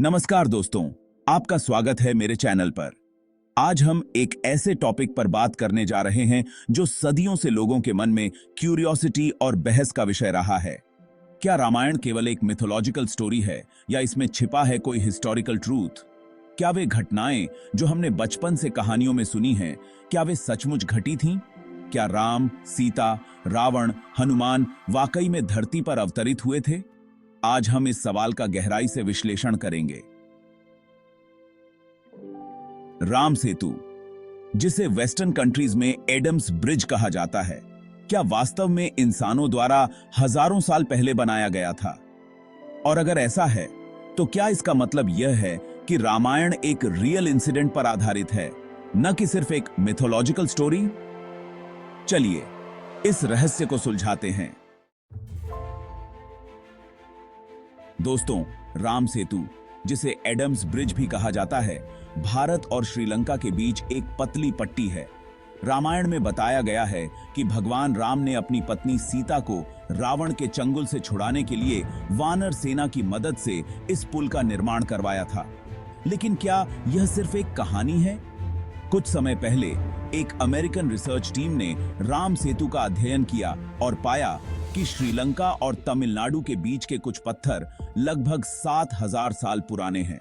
नमस्कार दोस्तों, आपका स्वागत है मेरे चैनल पर। आज हम एक ऐसे टॉपिक पर बात करने जा रहे हैं जो सदियों से लोगों के मन में क्यूरियोसिटी और बहस का विषय रहा है। क्या रामायण केवल एक मिथोलॉजिकल स्टोरी है या इसमें छिपा है कोई हिस्टोरिकल ट्रूथ? क्या वे घटनाएं जो हमने बचपन से कहानियों में सुनी हैं, क्या वे सचमुच घटी थीं? क्या राम, सीता, रावण, हनुमान वाकई में धरती पर अवतरित हुए थे? आज हम इस सवाल का गहराई से विश्लेषण करेंगे। राम सेतु, जिसे वेस्टर्न कंट्रीज में एडम्स ब्रिज कहा जाता है, क्या वास्तव में इंसानों द्वारा हजारों साल पहले बनाया गया था? और अगर ऐसा है, तो क्या इसका मतलब यह है कि रामायण एक रियल इंसिडेंट पर आधारित है, न कि सिर्फ एक मिथोलॉजिकल स्टोरी? चलिए इस रहस्य को सुलझाते हैं। दोस्तों, राम सेतु, जिसे एडम्स ब्रिज भी कहा जाता है, भारत और श्रीलंका के बीच एक पतली पट्टी है। रामायण में बताया गया है कि भगवान राम ने अपनी पत्नी सीता को रावण के चंगुल से छुड़ाने के लिए वानर सेना की मदद से इस पुल का निर्माण करवाया था। लेकिन क्या यह सिर्फ एक कहानी है? कुछ समय पहले एक अमेरिकन रिसर्च टीम ने राम सेतु का अध्ययन किया और पाया कि श्रीलंका और तमिलनाडु के बीच के कुछ पत्थर लगभग 7000 साल पुराने हैं,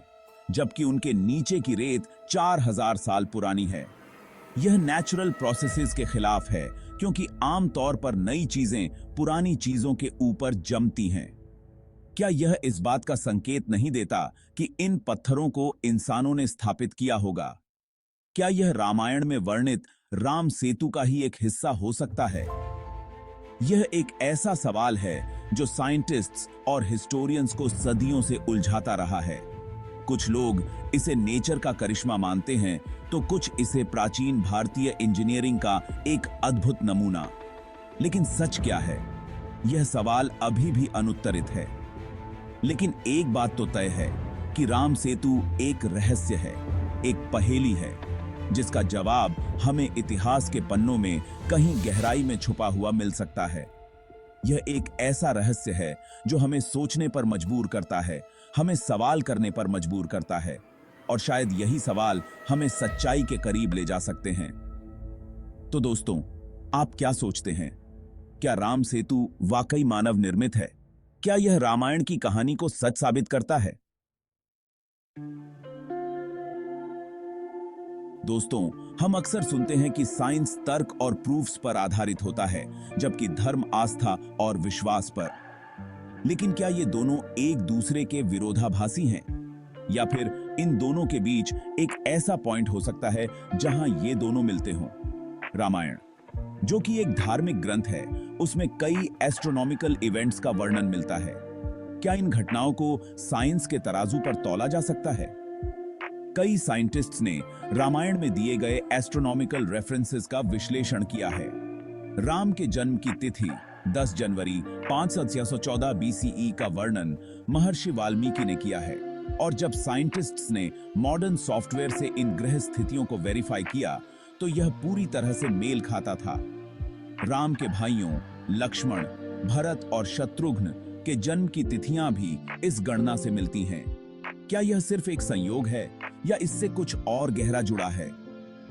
जबकि उनके नीचे की रेत 4000 साल पुरानी है। यह नेचुरल प्रोसेसेस के खिलाफ है, क्योंकि आमतौर पर नई चीजें पुरानी चीजों के ऊपर जमती हैं। क्या यह इस बात का संकेत नहीं देता कि इन पत्थरों को इंसानों ने स्थापित किया होगा? क्या यह रामायण में वर्णित राम सेतु का ही एक हिस्सा हो सकता है? यह एक ऐसा सवाल है जो साइंटिस्ट्स और हिस्टोरियंस को सदियों से उलझाता रहा है। कुछ लोग इसे नेचर का करिश्मा मानते हैं, तो कुछ इसे प्राचीन भारतीय इंजीनियरिंग का एक अद्भुत नमूना। लेकिन सच क्या है? यह सवाल अभी भी अनुत्तरित है। लेकिन एक बात तो तय है कि राम सेतु एक रहस्य है, एक पहेली है, जिसका जवाब हमें इतिहास के पन्नों में कहीं गहराई में छुपा हुआ मिल सकता है। यह एक ऐसा रहस्य है जो हमें सोचने पर मजबूर करता है, हमें सवाल करने पर मजबूर करता है, और शायद यही सवाल हमें सच्चाई के करीब ले जा सकते हैं। तो दोस्तों, आप क्या सोचते हैं? क्या राम सेतु वाकई मानव निर्मित है? क्या यह रामायण की कहानी को सच साबित करता है? दोस्तों, हम अक्सर सुनते हैं कि साइंस तर्क और प्रूफ्स पर आधारित होता है, जबकि धर्म आस्था और विश्वास पर। लेकिन क्या ये दोनों एक दूसरे के विरोधाभासी हैं? या फिर इन दोनों के बीच एक ऐसा पॉइंट हो सकता है जहां ये दोनों मिलते हों? रामायण, जो कि एक धार्मिक ग्रंथ है, उसमें कई एस्ट्रोनॉमिकल इवेंट्स का वर्णन मिलता है। क्या इन घटनाओं को साइंस के तराजू पर तौला जा सकता है? कई साइंटिस्ट्स ने रामायण में दिए गए एस्ट्रोनॉमिकल रेफरेंसेस का विश्लेषण किया है। राम के जन्म की तिथि 10 जनवरी 5614 बीसीई का वर्णन महर्षि वाल्मीकि ने किया है, और जब साइंटिस्ट्स ने मॉडर्न सॉफ्टवेयर से इन ग्रह स्थितियों को वेरीफाई किया, तो यह पूरी तरह से मेल खाता था। राम के भाइयों लक्ष्मण, भरत और शत्रुघ्न के जन्म की तिथियां भी इस गणना से मिलती हैं। क्या यह सिर्फ एक संयोग है या इससे कुछ और गहरा जुड़ा है?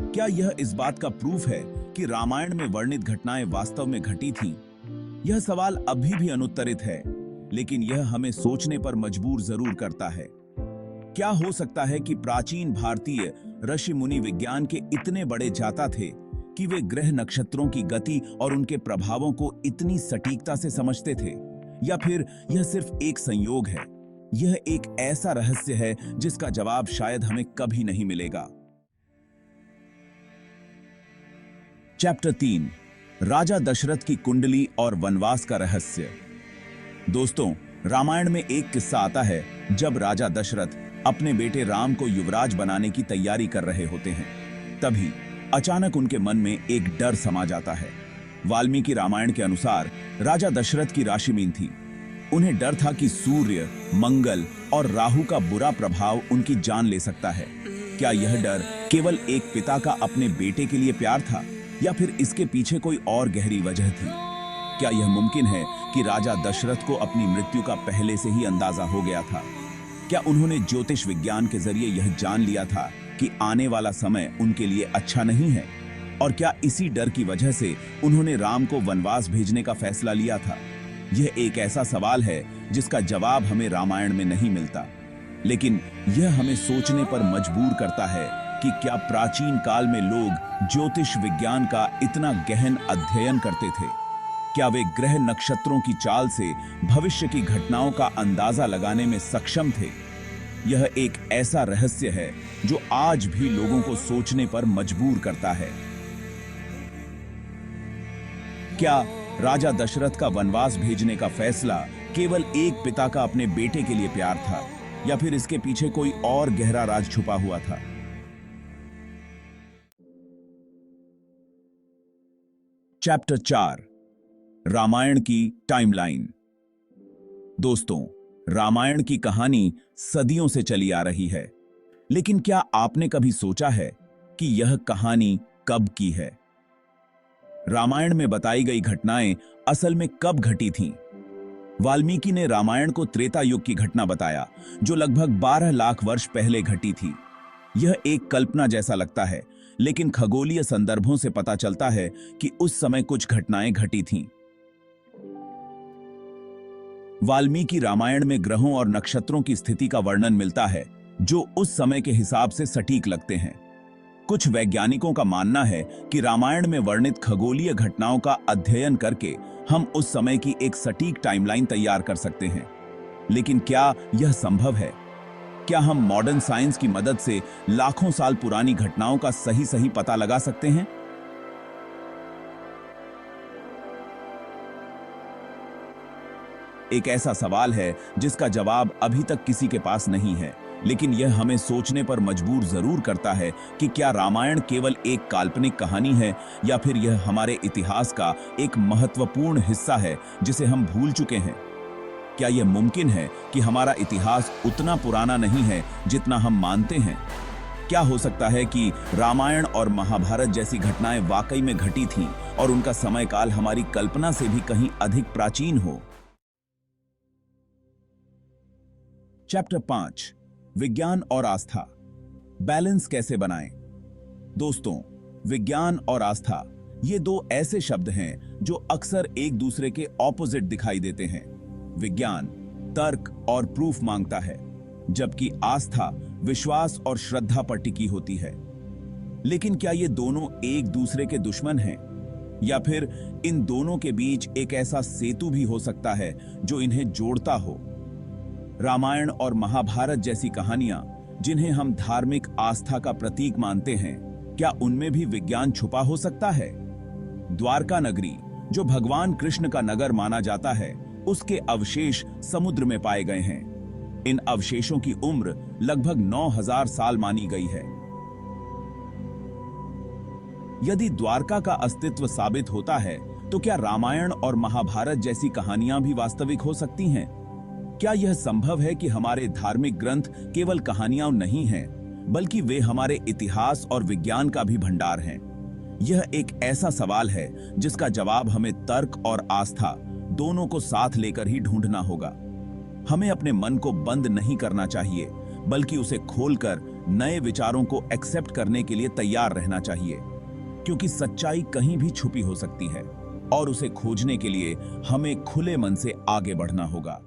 क्या यह इस बात का प्रूफ है कि रामायण में वर्णित घटनाएं वास्तव में घटी थीं? यह सवाल अभी भी अनुत्तरित है, लेकिन यह हमें सोचने पर मजबूर जरूर करता है। क्या हो सकता है कि प्राचीन भारतीय ऋषि मुनि विज्ञान के इतने बड़े जाता थे कि वे ग्रह नक्षत्रों की गति और उनके प्रभावों को इतनी सटीकता से समझते थे? या फिर यह सिर्फ एक संयोग है? यह एक ऐसा रहस्य है जिसका जवाब शायद हमें कभी नहीं मिलेगा। चैप्टर 3, राजा दशरथ की कुंडली और वनवास का रहस्य। दोस्तों, रामायण में एक किस्सा आता है जब राजा दशरथ अपने बेटे राम को युवराज बनाने की तैयारी कर रहे होते हैं। तभी अचानक उनके मन में एक डर समा जाता है। वाल्मीकि रामायण के अनुसार राजा दशरथ की राशि मीन थी। उन्हें डर था कि सूर्य, मंगल और राहु का बुरा प्रभाव उनकी जान ले सकता है। क्या यह डर केवल एक पिता का अपने बेटे के लिए प्यार था, या फिर इसके पीछे कोई और गहरी वजह थी? क्या यह मुमकिन है कि राजा दशरथ को अपनी मृत्यु का पहले से ही अंदाजा हो गया था? क्या उन्होंने ज्योतिष विज्ञान के जरिए यह जान लिया था कि आने वाला समय उनके लिए अच्छा नहीं है? और क्या इसी डर की वजह से उन्होंने राम को वनवास भेजने का फैसला लिया था? यह एक ऐसा सवाल है जिसका जवाब हमें रामायण में नहीं मिलता, लेकिन यह हमें सोचने पर मजबूर करता है कि क्या प्राचीन काल में लोग ज्योतिष विज्ञान का इतना गहन अध्ययन करते थे? क्या वे ग्रह नक्षत्रों की चाल से भविष्य की घटनाओं का अंदाजा लगाने में सक्षम थे? यह एक ऐसा रहस्य है जो आज भी लोगों को सोचने पर मजबूर करता है। क्या राजा दशरथ का वनवास भेजने का फैसला केवल एक पिता का अपने बेटे के लिए प्यार था, या फिर इसके पीछे कोई और गहरा राज छुपा हुआ था? चैप्टर 4, रामायण की टाइमलाइन। दोस्तों, रामायण की कहानी सदियों से चली आ रही है, लेकिन क्या आपने कभी सोचा है कि यह कहानी कब की है? रामायण में बताई गई घटनाएं असल में कब घटी थीं? वाल्मीकि ने रामायण को त्रेता युग की घटना बताया, जो लगभग 12 लाख वर्ष पहले घटी थी। यह एक कल्पना जैसा लगता है, लेकिन खगोलीय संदर्भों से पता चलता है कि उस समय कुछ घटनाएं घटी थीं। वाल्मीकि रामायण में ग्रहों और नक्षत्रों की स्थिति का वर्णन मिलता है, जो उस समय के हिसाब से सटीक लगते हैं। कुछ वैज्ञानिकों का मानना है कि रामायण में वर्णित खगोलीय घटनाओं का अध्ययन करके हम उस समय की एक सटीक टाइमलाइन तैयार कर सकते हैं। लेकिन क्या यह संभव है? क्या हम मॉडर्न साइंस की मदद से लाखों साल पुरानी घटनाओं का सही पता लगा सकते हैं? एक ऐसा सवाल है जिसका जवाब अभी तक किसी के पास नहीं है, लेकिन यह हमें सोचने पर मजबूर जरूर करता है कि क्या रामायण केवल एक काल्पनिक कहानी है, या फिर यह हमारे इतिहास का एक महत्वपूर्ण हिस्सा है जिसे हम भूल चुके हैं? क्या यह मुमकिन है कि हमारा इतिहास उतना पुराना नहीं है जितना हम मानते हैं? क्या हो सकता है कि रामायण और महाभारत जैसी घटनाएं वाकई में घटी थीं और उनका समयकाल हमारी कल्पना से भी कहीं अधिक प्राचीन हो? चैप्टर 5, विज्ञान और आस्था, बैलेंस कैसे बनाएं? दोस्तों, विज्ञान और आस्था ये दो ऐसे शब्द हैं जो अक्सर एक दूसरे के ऑपोजिट दिखाई देते हैं। विज्ञान तर्क और प्रूफ मांगता है, जबकि आस्था विश्वास और श्रद्धा पर टिकी होती है। लेकिन क्या ये दोनों एक दूसरे के दुश्मन हैं, या फिर इन दोनों के बीच एक ऐसा सेतु भी हो सकता है जो इन्हें जोड़ता हो? रामायण और महाभारत जैसी कहानियां, जिन्हें हम धार्मिक आस्था का प्रतीक मानते हैं, क्या उनमें भी विज्ञान छुपा हो सकता है? द्वारका नगरी, जो भगवान कृष्ण का नगर माना जाता है, उसके अवशेष समुद्र में पाए गए हैं। इन अवशेषों की उम्र लगभग 9000 साल मानी गई है। यदि द्वारका का अस्तित्व साबित होता है, तो क्या रामायण और महाभारत जैसी कहानियां भी वास्तविक हो सकती हैं? क्या यह संभव है कि हमारे धार्मिक ग्रंथ केवल कहानियां नहीं हैं, बल्कि वे हमारे इतिहास और विज्ञान का भी भंडार हैं? यह एक ऐसा सवाल है जिसका जवाब हमें तर्क और आस्था दोनों को साथ लेकर ही ढूंढना होगा। हमें अपने मन को बंद नहीं करना चाहिए, बल्कि उसे खोलकर नए विचारों को एक्सेप्ट करने के लिए तैयार रहना चाहिए, क्योंकि सच्चाई कहीं भी छुपी हो सकती है और उसे खोजने के लिए हमें खुले मन से आगे बढ़ना होगा।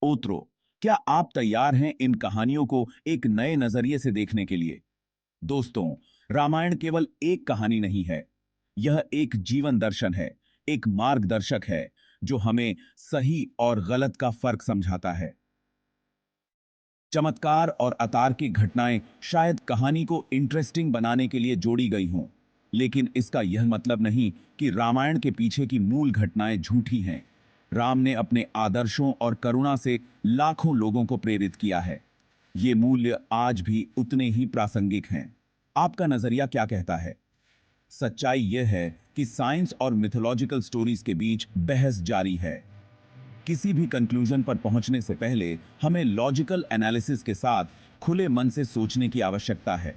ओत्रो, क्या आप तैयार हैं इन कहानियों को एक नए नजरिए से देखने के लिए? दोस्तों, रामायण केवल एक कहानी नहीं है, यह एक जीवन दर्शन है, एक मार्गदर्शक है जो हमें सही और गलत का फर्क समझाता है। चमत्कार और अतार्किक घटनाएं शायद कहानी को इंटरेस्टिंग बनाने के लिए जोड़ी गई हों, लेकिन इसका यह मतलब नहीं कि रामायण के पीछे की मूल घटनाएं झूठी हैं। राम ने अपने आदर्शों और करुणा से लाखों लोगों को प्रेरित किया है। ये मूल्य आज भी उतने ही प्रासंगिक हैं। आपका नजरिया क्या कहता है? सच्चाई यह है कि साइंस और मिथोलॉजिकल स्टोरीज के बीच बहस जारी है। किसी भी कंक्लूजन पर पहुंचने से पहले हमें लॉजिकल एनालिसिस के साथ खुले मन से सोचने की आवश्यकता है।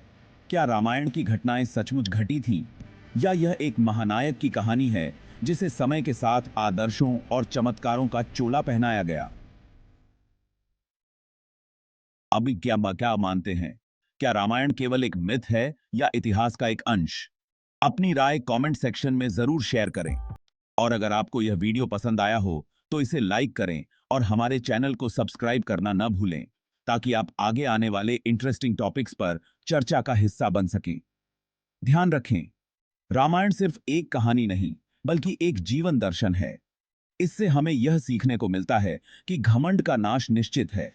क्या रामायण की घटनाएं सचमुच घटी थीं, या यह एक महानायक की कहानी है जिसे समय के साथ आदर्शों और चमत्कारों का चोला पहनाया गया? अभी क्या क्या मानते हैं? क्या रामायण केवल एक मिथ है या इतिहास का एक अंश? अपनी राय कमेंट सेक्शन में जरूर शेयर करें। और अगर आपको यह वीडियो पसंद आया हो तो इसे लाइक करें और हमारे चैनल को सब्सक्राइब करना न भूलें, ताकि आप आगे आने वाले इंटरेस्टिंग टॉपिक्स पर चर्चा का हिस्सा बन सकें। ध्यान रखें, रामायण सिर्फ एक कहानी नहीं, बल्कि एक जीवन दर्शन है। इससे हमें यह सीखने को मिलता है कि घमंड का नाश निश्चित है,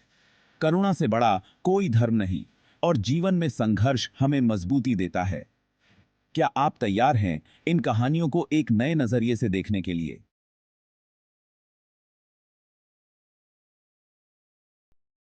करुणा से बड़ा कोई धर्म नहीं, और जीवन में संघर्ष हमें मजबूती देता है। क्या आप तैयार हैं इन कहानियों को एक नए नजरिए से देखने के लिए?